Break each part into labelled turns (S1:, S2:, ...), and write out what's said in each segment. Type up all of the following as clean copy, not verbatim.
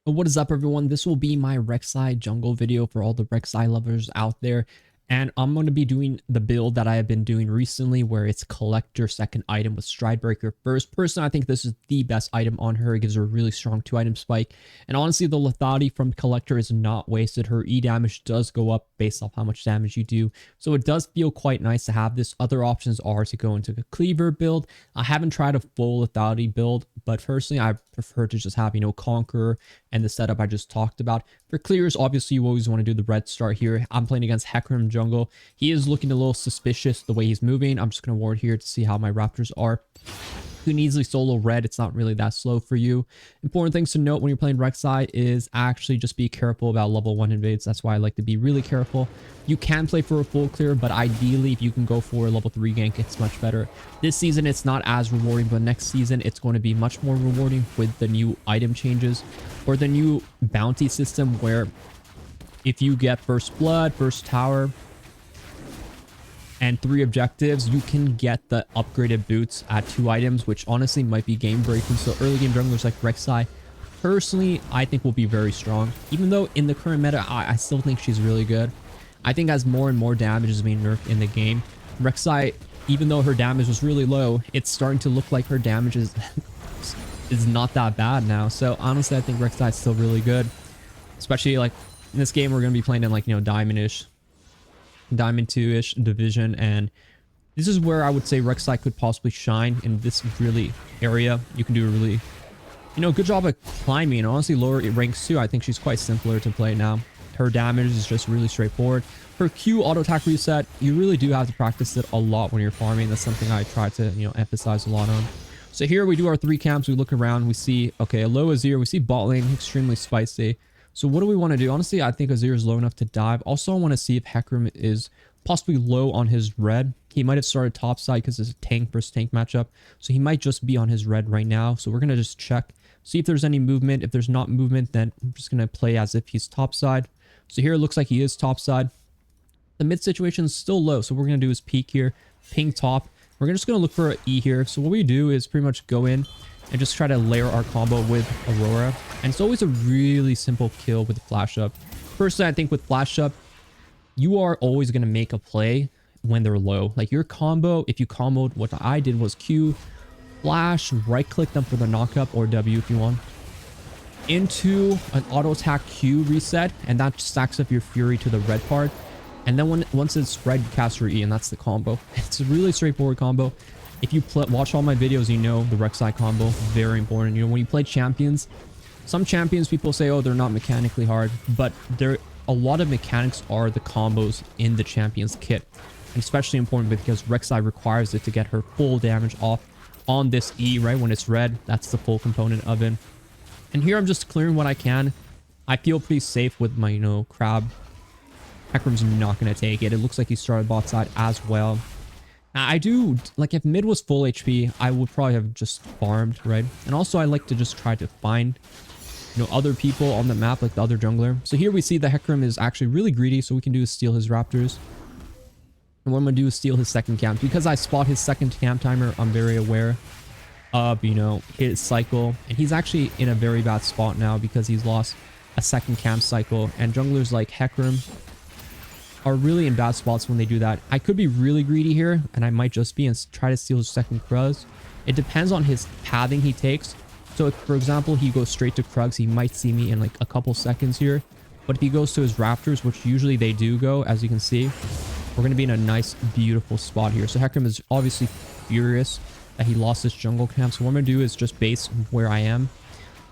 S1: What is up, everyone? This will be my Rek'sai jungle video for all the Rek'sai lovers out there. And I'm going to be doing the build that I have been doing recently where it's collector second item with Stridebreaker first. Personally, I think this is the best item on her. It gives her a really strong 2-item spike. And honestly, the lethality from collector is not wasted. Her E damage does go up based off how much damage you do. So it does feel quite nice to have this. Other options are to go into the cleaver build. I haven't tried a full lethality build, but personally, I prefer to just have, Conqueror and the setup I just talked about. For clears, obviously, you always want to do the red start here. I'm playing against Hecarim jungle. He is looking a little suspicious the way he's moving. I'm just going to ward here to see how my Raptors are. You can easily solo red. It's not really that slow for you. Important things to note when you're playing Rek'sai is actually just be careful about level 1 invades. That's why I like to be really careful. You can play for a full clear, but ideally if you can go for a level 3 gank, it's much better. This season it's not as rewarding, but next season it's going to be much more rewarding with the new item changes or the new bounty system where if you get first blood, first tower, and 3 objectives, you can get the upgraded boots at 2 items, which honestly might be game breaking. So early game junglers like Rek'sai, personally, I think will be very strong. Even though in the current meta, I still think she's really good. I think as more and more damage is being nerfed in the game, Rek'sai, even though her damage was really low, it's starting to look like her damage is not that bad now. So honestly, I think Rek'sai is still really good. Especially like in this game, we're going to be playing in like, Diamond 2-ish division, and this is where I would say Rek'sai could possibly shine in this really area. You can do a really, good job at climbing. Honestly, lower ranks too, I think she's quite simpler to play now. Her damage is just really straightforward. Her Q auto attack reset, you really do have to practice it a lot when you're farming. That's something I try to, emphasize a lot on. So here we do our 3 camps. We look around, we see, okay, Elo Azir, we see bot lane, extremely spicy. So what do we want to do? Honestly, I think Azir is low enough to dive. Also, I want to see if Hecarim is possibly low on his red. He might have started topside because it's a tank versus tank matchup. So he might just be on his red right now. So we're going to just check, see if there's any movement. If there's not movement, then I'm just going to play as if he's topside. So here it looks like he is topside. The mid situation is still low. So what we're going to do is peek here, ping top. We're just going to look for an E here. So what we do is pretty much go in and just try to layer our combo with Aurora. And it's always a really simple kill with flash up. Personally, I think with flash up, you are always going to make a play when they're low. Like your combo, if you comboed, what I did was Q, flash, right click them for the knockup, or W if you want, into an auto attack Q reset, and that stacks up your fury to the red part. And then once it's red, you cast your E, and that's the combo. It's a really straightforward combo. If you watch all my videos, you know the Rek'sai combo, very important. When you play champions, some champions people say, oh, they're not mechanically hard, but a lot of mechanics are the combos in the champion's kit. And especially important because Rek'sai requires it to get her full damage off on this E, right? When it's red, that's the full component of it. And here I'm just clearing what I can. I feel pretty safe with my, crab. Hecarim's not going to take it. It looks like he started bot side as well. I do, like if mid was full HP, I would probably have just farmed, right? And also I like to just try to find, other people on the map, like the other jungler. So here we see the Hecarim is actually really greedy, so we can do is steal his Raptors. And what I'm going to do is steal his second camp. Because I spot his second camp timer, I'm very aware of, his cycle. And he's actually in a very bad spot now because he's lost a second camp cycle. And junglers like Hecarim are really in bad spots when they do that. I could be really greedy here, and I might just be and try to steal his second Kruz. It depends on his pathing he takes. So if, for example, he goes straight to Krugs, he might see me in like a couple seconds here. But if he goes to his Raptors, which usually they do go, as you can see, we're going to be in a nice, beautiful spot here. So Hecarim is obviously furious that he lost this jungle camp. So what I'm going to do is just base where I am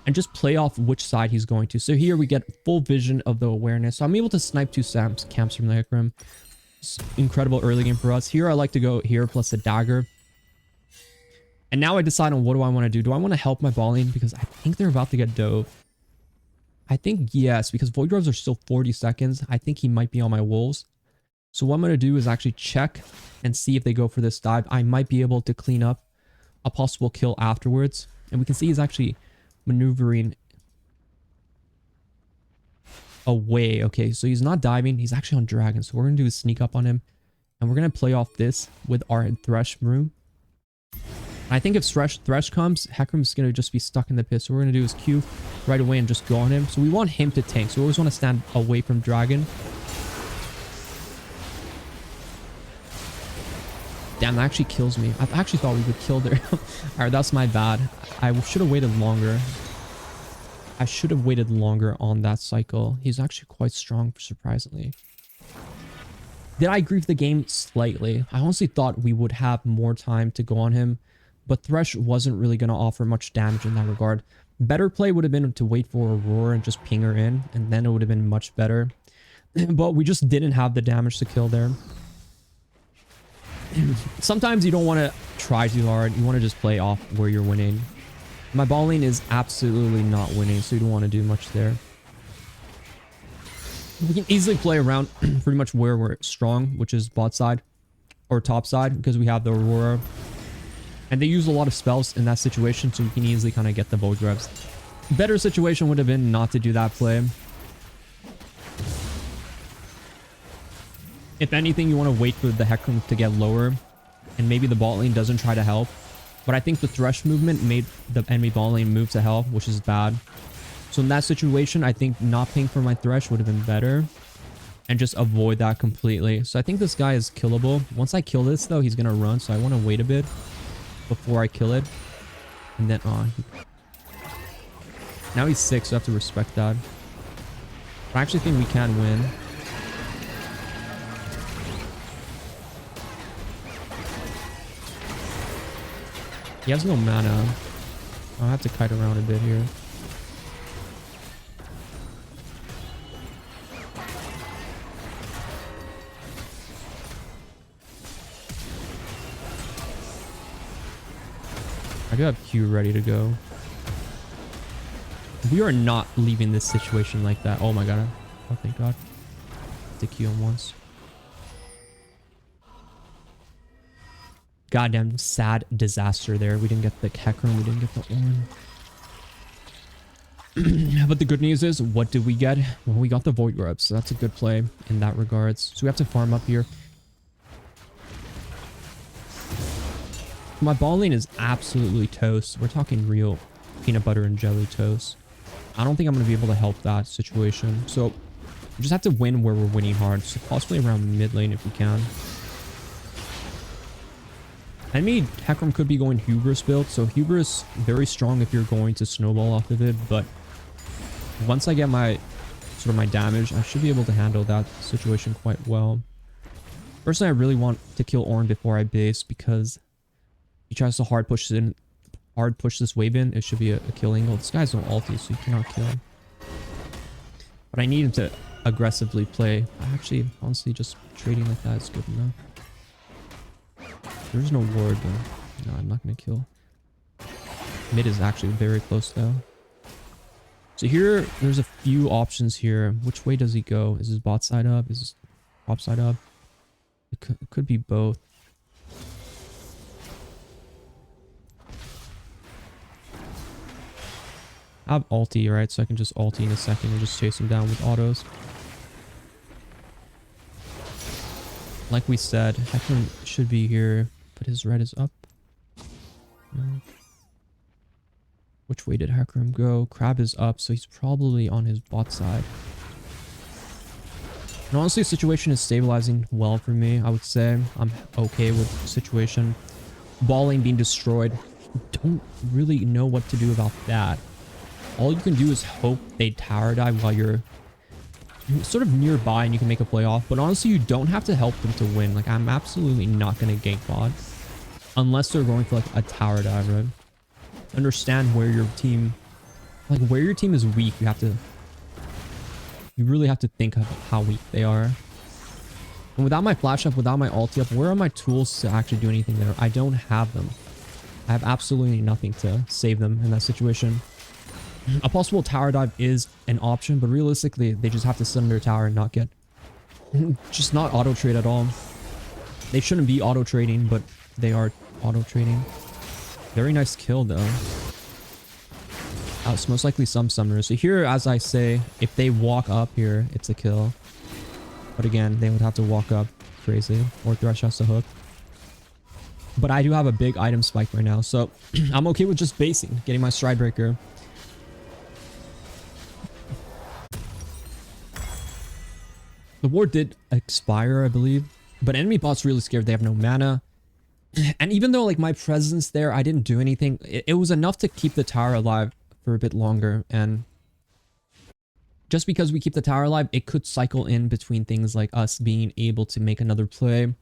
S1: and just play off which side he's going to. So here we get full vision of the awareness. So I'm able to snipe 2 camps from the Hecarim. It's incredible early game for us. Here I like to go here plus a dagger. And now I decide on what do I want to do. Do I want to help my bot lane? Because I think they're about to get dove. I think yes, because Void Dwarves are still 40 seconds. I think he might be on my wolves. So what I'm going to do is actually check and see if they go for this dive. I might be able to clean up a possible kill afterwards. And we can see he's actually maneuvering away. Okay, so he's not diving. He's actually on dragon. So we're going to do is sneak up on him. And we're going to play off this with our Thresh Room. I think if Thresh comes, Hecarim's going to just be stuck in the pit. So what we're going to do is Q right away and just go on him. So we want him to tank. So we always want to stand away from Dragon. Damn, that actually kills me. I actually thought we would kill there. Alright, that's my bad. I should have waited longer. I should have waited longer on that cycle. He's actually quite strong, surprisingly. Did I grief the game? Slightly. I honestly thought we would have more time to go on him, but Thresh wasn't really going to offer much damage in that regard. Better play would have been to wait for Aurora and just ping her in, and then it would have been much better. But we just didn't have the damage to kill there. Sometimes you don't want to try too hard. You want to just play off where you're winning. My ball lane is absolutely not winning, so you don't want to do much there. We can easily play around pretty much where we're strong, which is bot side or top side, because we have the Aurora. And they use a lot of spells in that situation, so we can easily kind of get the Void Revs. Better situation would have been not to do that play. If anything, you want to wait for the Hecarim to get lower, and maybe the bot lane doesn't try to help. But I think the Thresh movement made the enemy bot lane move to help, which is bad. So in that situation, I think not ping for my Thresh would have been better, and just avoid that completely. So I think this guy is killable. Once I kill this, though, he's going to run, so I want to wait a bit before I kill it. And then on. Now he's 6, so I have to respect that. I actually think we can win. He has no mana. I'll have to kite around a bit here. I do have Q ready to go. We are not leaving this situation like that. Oh my god. Oh, thank god. The Q him once. Goddamn sad disaster there. We didn't get the Hecarim, we didn't get the Ornn. But the good news is, what did we get? Well, we got the Void Revs, so that's a good play in that regards. So we have to farm up here. My ball lane is absolutely toast. We're talking real peanut butter and jelly toast. I don't think I'm going to be able to help that situation. So we just have to win where we're winning hard. So possibly around mid lane if we can. Enemy Hecarim could be going Hubris build, so Hubris very strong if you're going to snowball off of it, but once I get my my damage, I should be able to handle that situation quite well. Personally, I really want to kill Ornn before I base, because he tries to hard push this wave in. It should be a kill angle. This guy's no ulti, so you cannot kill him. But I need him to aggressively play. Actually, honestly, just trading like that is good enough. There's no ward though. No, I'm not going to kill. Mid is actually very close though. So here, there's a few options here. Which way does he go? Is his bot side up? Is his top side up? It could be both. I have ulti, right? So I can just ulti in a second and just chase him down with autos. Like we said, Hecarim should be here, but his red is up. No. Which way did Hecarim go? Crab is up, so he's probably on his bot side. And honestly, the situation is stabilizing well for me, I would say. I'm okay with the situation. Ball lane being destroyed. Don't really know what to do about that. All you can do is hope they tower dive while you're sort of nearby and you can make a play off. But honestly, you don't have to help them to win. Like, I'm absolutely not going to gank bot unless they're going for like a tower dive, right? Understand where your team, like where your team is weak. You really have to think of how weak they are. And without my flash up, without my ulti up, where are my tools to actually do anything there? I don't have them. I have absolutely nothing to save them in that situation. A possible tower dive is an option, but realistically, they just have to sit under tower and not get... just not auto-trade at all. They shouldn't be auto-trading, but they are auto-trading. Very nice kill, though. It's most likely some summoners. So here, as I say, if they walk up here, it's a kill. But again, they would have to walk up crazy, or Thresh has to hook. But I do have a big item spike right now, so I'm okay with just basing, getting my stride breaker. The ward did expire, I believe, but enemy bot's really scared. They have no mana. And even though like my presence there, I didn't do anything, it was enough to keep the tower alive for a bit longer. And just because we keep the tower alive, it could cycle in between things like us being able to make another play.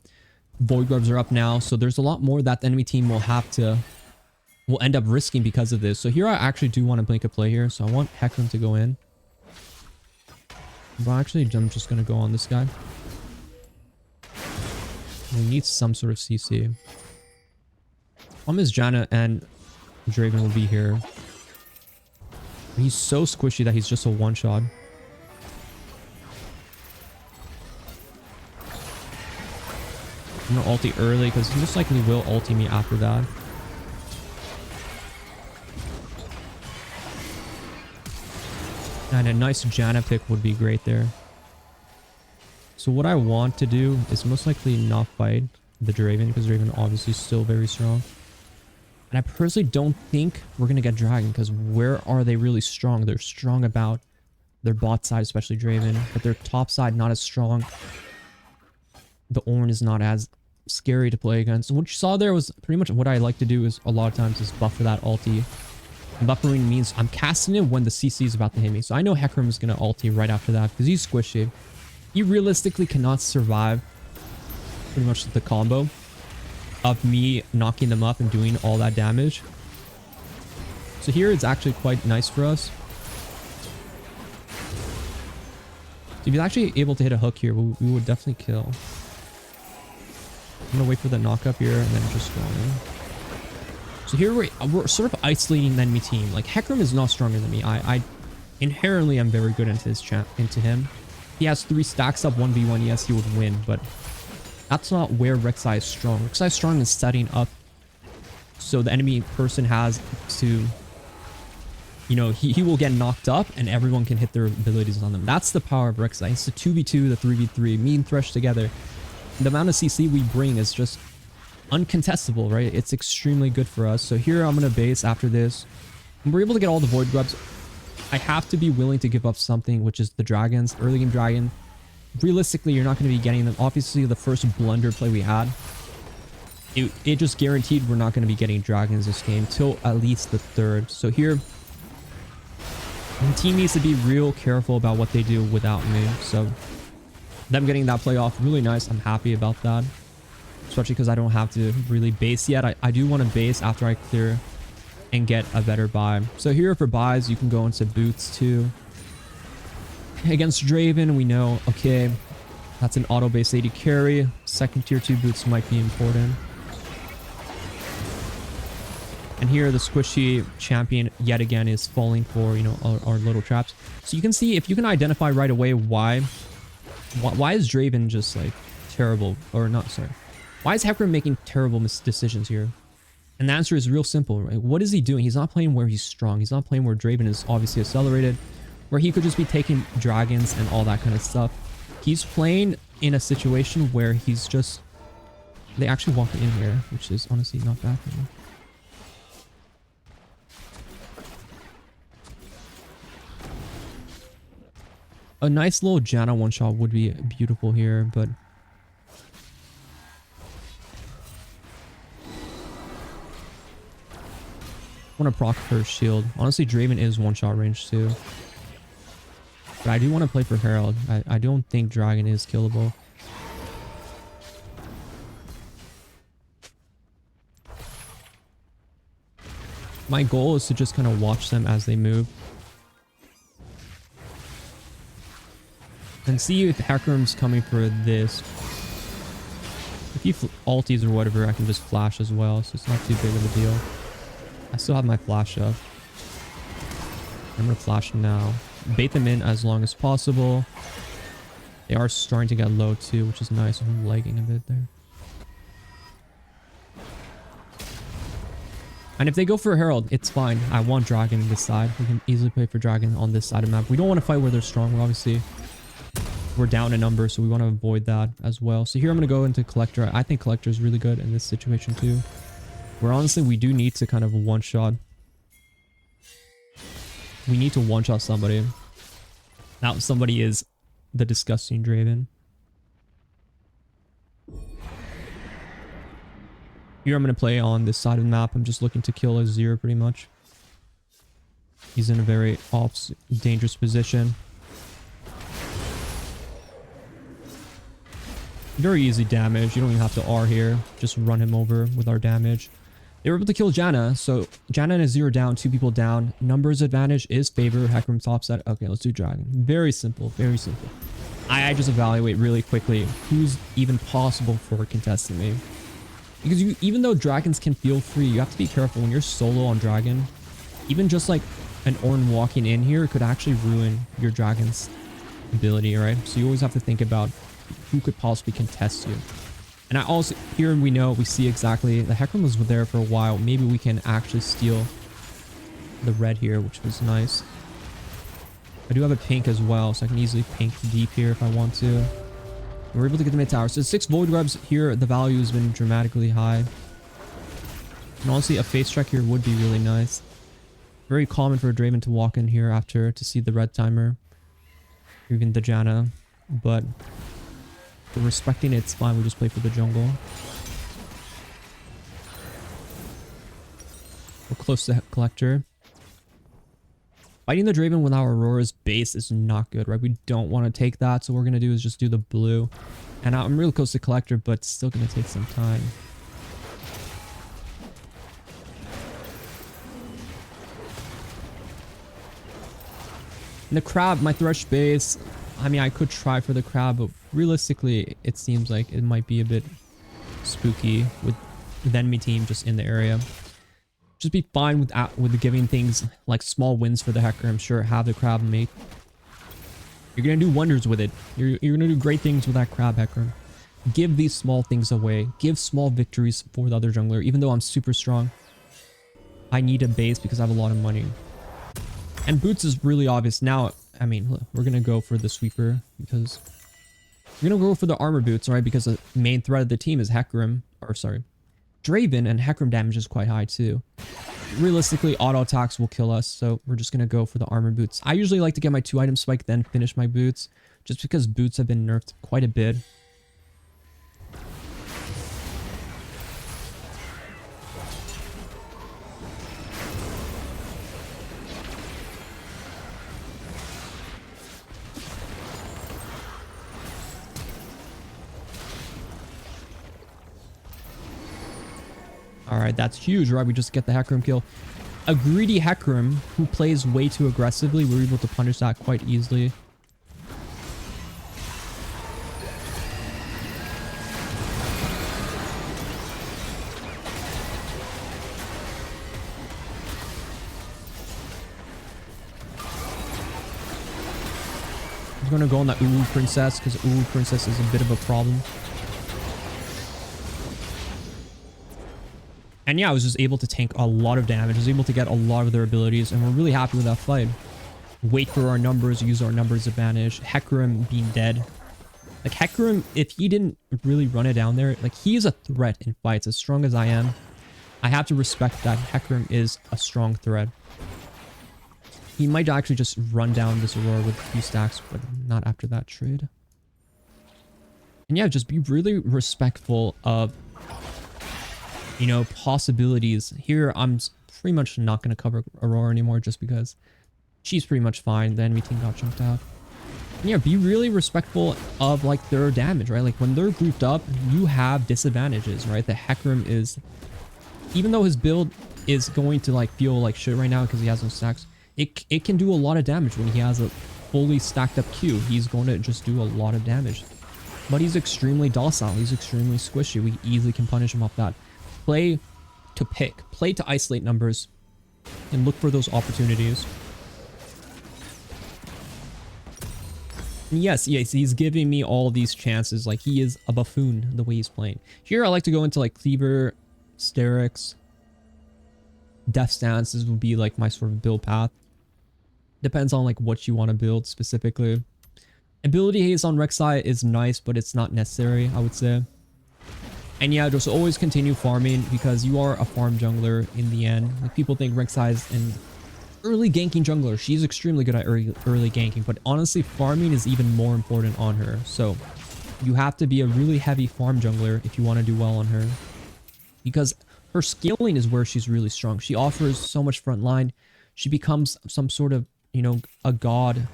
S1: Void Grubs are up now, so there's a lot more that the enemy team will end up risking because of this. So here I actually do want to make a play here, so I want Hecarim to go in. But actually, I'm just going to go on this guy. We need some sort of CC. Is Janna and Draven will be here. He's so squishy that he's just a one-shot. I'm gonna ulti early because he most likely will ulti me after that. And a nice Janna pick would be great there. So what I want to do is most likely not fight the Draven because Draven obviously is still very strong. And I personally don't think we're going to get Dragon because where are they really strong? They're strong about their bot side, especially Draven, but their top side not as strong. The Ornn is not as scary to play against. So what you saw there was pretty much what I like to do is a lot of times is buffer that ulti. And buffering means I'm casting it when the CC is about to hit me. So I know Hecarim is going to ulti right after that because he's squishy. He realistically cannot survive pretty much the combo of me knocking them up and doing all that damage. So here it's actually quite nice for us. If he's actually able to hit a hook here, we would definitely kill. I'm gonna wait for the knock up here and then just go in. So here we're sort of isolating the enemy team. Like Hecarim is not stronger than me. I inherently am very good into him. He has 3 stacks up 1v1. Yes, he would win, but that's not where Rek'sai is strong. Rek'sai is strong in setting up so the enemy person has to, you know, he will get knocked up and everyone can hit their abilities on them. That's the power of Rek'sai. It's the 2v2, the 3v3, me and Thresh together. The amount of CC we bring is just uncontestable, right? It's extremely good for us. So here I'm going to base after this. And we're able to get all the Void Grubs. I have to be willing to give up something, which is the dragons. Early game dragon. Realistically, you're not going to be getting them. Obviously, the first blunder play we had, it just guaranteed we're not going to be getting dragons this game till at least the 3rd. So here, the team needs to be real careful about what they do without me. So them getting that play off, really nice. I'm happy about that, especially because I don't have to really base yet. I do want to base after I clear and get a better buy. So here for buys, you can go into boots too. Against Draven, we know, okay, that's an auto-based AD carry. Second tier 2 boots might be important. And here the squishy champion yet again is falling for, you know, our little traps. So you can see, if you can identify right away why is Draven just like terrible, or not, sorry. Why is Hecarim making terrible decisions here? And the answer is real simple, right? What is he doing? He's not playing where he's strong. He's not playing where Draven is obviously accelerated, where he could just be taking dragons and all that kind of stuff. He's playing in a situation where he's just... They actually walk in here, which is honestly not bad for me. A nice little Janna one-shot would be beautiful here, but... I want to proc her shield. Honestly, Draven is one-shot range too. But I do want to play for Herald. I don't think Dragon is killable. My goal is to just kind of watch them as they move. And see if Hecarim's coming for this. If he ulties or whatever, I can just flash as well. So it's not too big of a deal. I still have my flash up. I'm going to flash now. Bait them in as long as possible. They are starting to get low too, which is nice. I'm lagging a bit there. And if they go for Herald, it's fine. I want Dragon on this side. We can easily play for Dragon on this side of the map. We don't want to fight where they're strong. We're we're down a number, so we want to avoid that as well. So here I'm going to go into Collector. I think Collector is really good in this situation too. Where honestly, we do need to kind of one-shot. We need to one-shot somebody. Now somebody is the disgusting Draven. Here I'm going to play on this side of the map. I'm just looking to kill a Zero pretty much. He's in a very dangerous position. Very easy damage. You don't even have to R here. Just run him over with our damage. They were able to kill Janna. So Janna and a Zero down, 2 people down. Numbers advantage is favor. Hecarim top set. Okay, let's do Dragon. Very simple. Very simple. I just evaluate really quickly who's even possible for contesting me. Because even though dragons can feel free, you have to be careful when you're solo on dragon. Even just like an Ornn walking in here could actually ruin your dragon's ability, right? So you always have to think about who could possibly contest you. And I also, here we see exactly, the Hecarim was there for a while. Maybe we can actually steal the red here, which was nice. I do have a pink as well, so I can easily pink deep here if I want to. We're able to get the mid tower. So 6 Void Webs here, the value has been dramatically high. And honestly, a face check here would be really nice. Very common for a Draven to walk in here after to see the red timer. Or even the Janna. But for respecting it, it's fine. We just play for the jungle. We're close to Collector. Fighting the Draven with our Aurora's base is not good, right? We don't want to take that, so what we're going to do is just do the blue. And I'm really close to Collector, but it's still going to take some time. And the crab, my Thresh base, I mean, I could try for the crab, but realistically, it seems like it might be a bit spooky with the enemy team just in the area. Just be fine with giving things like small wins for the Hecarim. Sure, have the crab mate. You're going to do wonders with it. You're going to do great things with that crab, Hecarim. Give these small things away. Give small victories for the other jungler. Even though I'm super strong, I need a base because I have a lot of money. And boots is really obvious. Now, I mean, we're going to go for the sweeper because we're going to go for the armor boots, right? Because the main threat of the team is Hecarim, or sorry, Draven, and Hecarim damage is quite high too. Realistically, auto attacks will kill us, so we're just going to go for the armor boots. I usually like to get my 2-item spike, then finish my boots, just because boots have been nerfed quite a bit. Alright, that's huge, right? We just get the Hecarim kill. A greedy Hecarim who plays way too aggressively, we're able to punish that quite easily. I'm going to go on that Ulu Princess because Ulu Princess is a bit of a problem. And yeah, I was just able to tank a lot of damage. I was able to get a lot of their abilities, and we're really happy with that fight. Wait for our numbers, use our numbers advantage. Hecarim being dead. Like, Hecarim, if he didn't really run it down there, like, he is a threat in fights. As strong as I am, I have to respect that Hecarim is a strong threat. He might actually just run down this Aurora with a few stacks, but not after that trade. And yeah, just be really respectful of, you know, possibilities. Here, I'm pretty much not going to cover Aurora anymore just because she's pretty much fine. The enemy team got jumped out. And yeah, be really respectful of, like, their damage, right? Like, when they're grouped up, you have disadvantages, right? The Hecarim is, even though his build is going to, like, feel like shit right now because he has no stacks, it can do a lot of damage when he has a fully stacked up Q. He's going to just do a lot of damage. But he's extremely docile. He's extremely squishy. We easily can punish him off that. Play to pick, play to isolate numbers, and look for those opportunities. And yes, he's giving me all these chances. Like, he is a buffoon the way he's playing. Here, I like to go into, like, Cleaver, Sterix, Death Stances would be, like, my sort of build path. Depends on, like, what you want to build specifically. Ability haste on Rek'sai is nice, but it's not necessary, I would say. And yeah, just always continue farming because you are a farm jungler in the end. Like, people think Rek'sai is an early ganking jungler. She's extremely good at early ganking, but honestly, farming is even more important on her. So you have to be a really heavy farm jungler if you want to do well on her, because her scaling is where she's really strong. She offers so much front line. She becomes some sort of, you know, a god,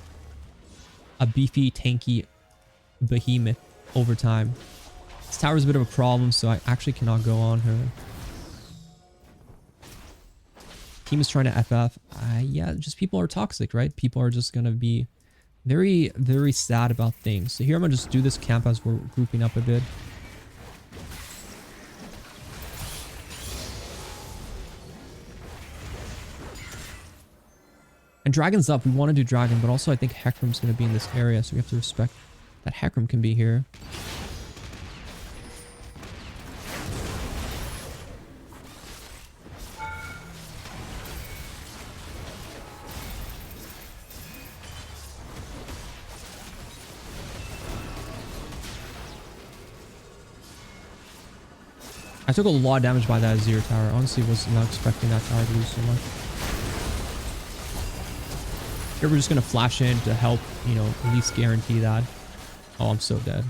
S1: a beefy, tanky behemoth over time. This tower is a bit of a problem, so I actually cannot go on her. Team is trying to FF. Yeah, just people are toxic, right? People are just gonna be very, very sad about things. So here I'm gonna just do this camp as we're grouping up a bit. And Dragon's up. We want to do Dragon, but also I think Hecarim's going to be in this area, so we have to respect that Hecarim can be here. I took a lot of damage by that Azir tower. Honestly, was not expecting that tower to lose so much. Here we're just going to flash in to help, you know, at least guarantee that. Oh, I'm so dead.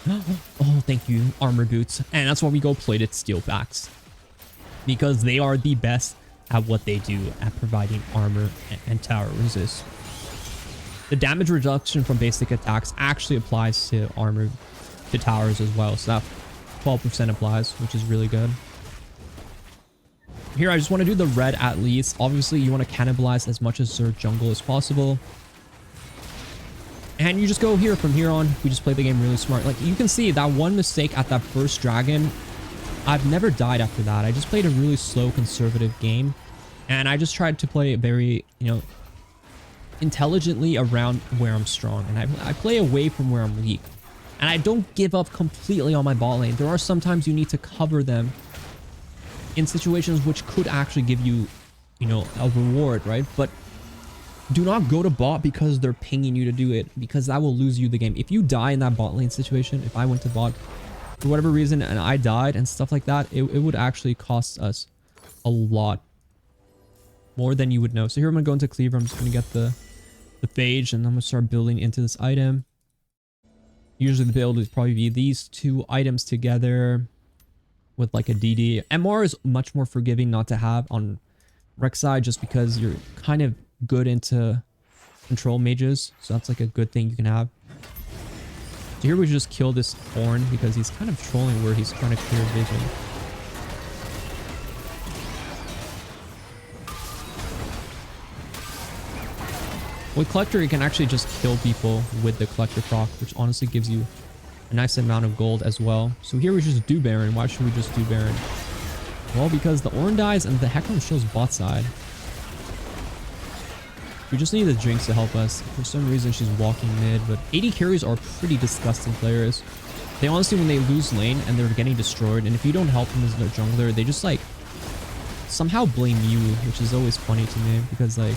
S1: Oh, thank you, armor boots. And that's why we go plated steel backs, because they are the best at what they do at providing armor and tower resist. The damage reduction from basic attacks actually applies to armor, to towers as well. So that 12% applies, which is really good. Here, I just want to do the red at least. Obviously, you want to cannibalize as much as their jungle as possible. And you just go here from here on. We just play the game really smart. Like, you can see that one mistake at that first dragon. I've never died after that. I just played a really slow, conservative game. And I just tried to play very, you know, intelligently around where I'm strong. And I play away from where I'm weak. And I don't give up completely on my bot lane. There are sometimes you need to cover them in situations which could actually give you, you know, a reward, right? But do not go to bot because they're pinging you to do it, because that will lose you the game. If you die in that bot lane situation, if I went to bot for whatever reason and I died and stuff like that, it would actually cost us a lot more than you would know. So here I'm gonna go into Cleaver. I'm just gonna get the phage, and I'm gonna start building into this item. Usually the build would probably be these two items together with like a DD. MR is much more forgiving not to have on Rek'sai, just because you're kind of good into control mages. So that's like a good thing you can have. So here we just kill this Thorn because he's kind of trolling where he's trying to clear vision. With Collector, you can actually just kill people with the Collector proc, which honestly gives you a nice amount of gold as well. So here we just do Baron. Why should we just do Baron? Well, because the Ornn dies and the Hecarim shows bot side. We just need the Jinx to help us. For some reason, she's walking mid, but AD carries are pretty disgusting players. They honestly, when they lose lane and they're getting destroyed, and if you don't help them as their jungler, they just like somehow blame you, which is always funny to me, because like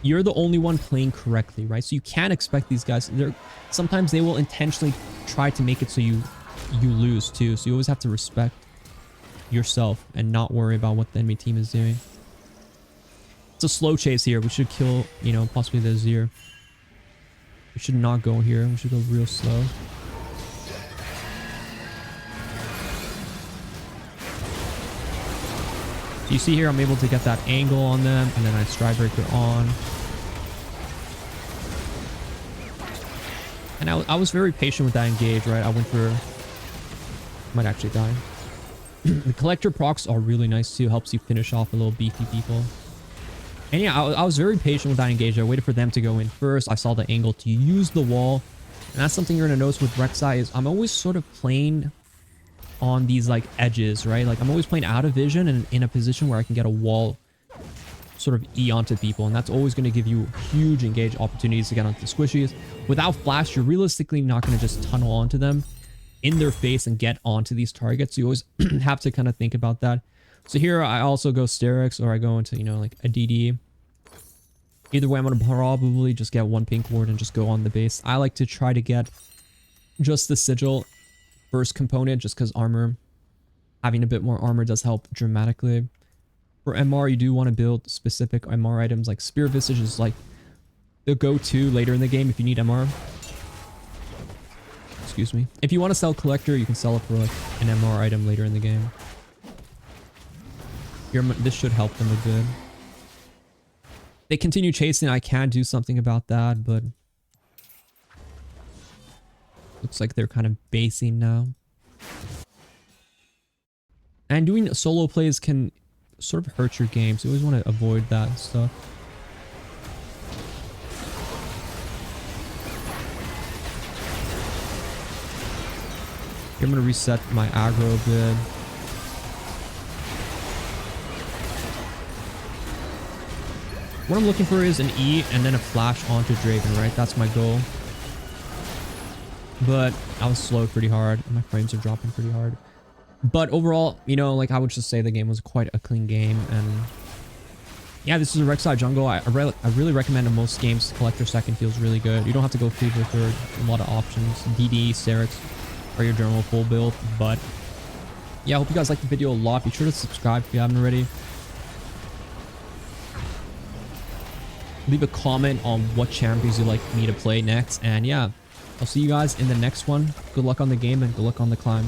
S1: you're the only one playing correctly, right? So you can't expect these guys. Sometimes they will intentionally try to make it so you lose too. So you always have to respect yourself and not worry about what the enemy team is doing. It's a slow chase here. We should kill, you know, possibly the Azir. We should not go here. We should go real slow. So you see here, I'm able to get that angle on them, and then I Stridebreaker on. And I was very patient with that engage, right? I went for... Might actually die. The Collector procs are really nice too. Helps you finish off a little beefy people. And yeah, I was very patient with that engage. I waited for them to go in first. I saw the angle to use the wall. And that's something you're going to notice with Rek'sai is I'm always sort of playing on these like edges, right? Like I'm always playing out of vision and in a position where I can get a wall sort of E onto people, and that's always going to give you huge engage opportunities to get onto the squishies. Without flash, you're realistically not going to just tunnel onto them in their face and get onto these targets. So you always have to kind of think about that. So here I also go Sterix, or I go into, you know, like a DD. Either way, I'm going to probably just get one pink ward and just go on the base. I like to try to get just the sigil first component just because armor, having a bit more armor does help dramatically. For MR, you do want to build specific MR items like Spear Visage is like the go-to later in the game if you need MR. Excuse me. If you want to sell Collector, you can sell it for like an MR item later in the game. Here, this should help them a bit. They continue chasing. I can do something about that, but looks like they're kind of basing now. And doing solo plays can sort of hurt your game, so you always want to avoid that stuff. Here, I'm going to reset my aggro a bit. What I'm looking for is an E and then a flash onto Draven, right? That's my goal. But I was slowed pretty hard. My frames are dropping pretty hard. But overall, you know, like I would just say the game was quite a clean game. And yeah, this is a Rek'Sai jungle. I really recommend in most games. Collector second feels really good. You don't have to go Fever third. A lot of options. DD, Serix are your general full build. But yeah, I hope you guys liked the video a lot. Be sure to subscribe if you haven't already. Leave a comment on what champions you'd like me to play next. And yeah, I'll see you guys in the next one. Good luck on the game and good luck on the climb.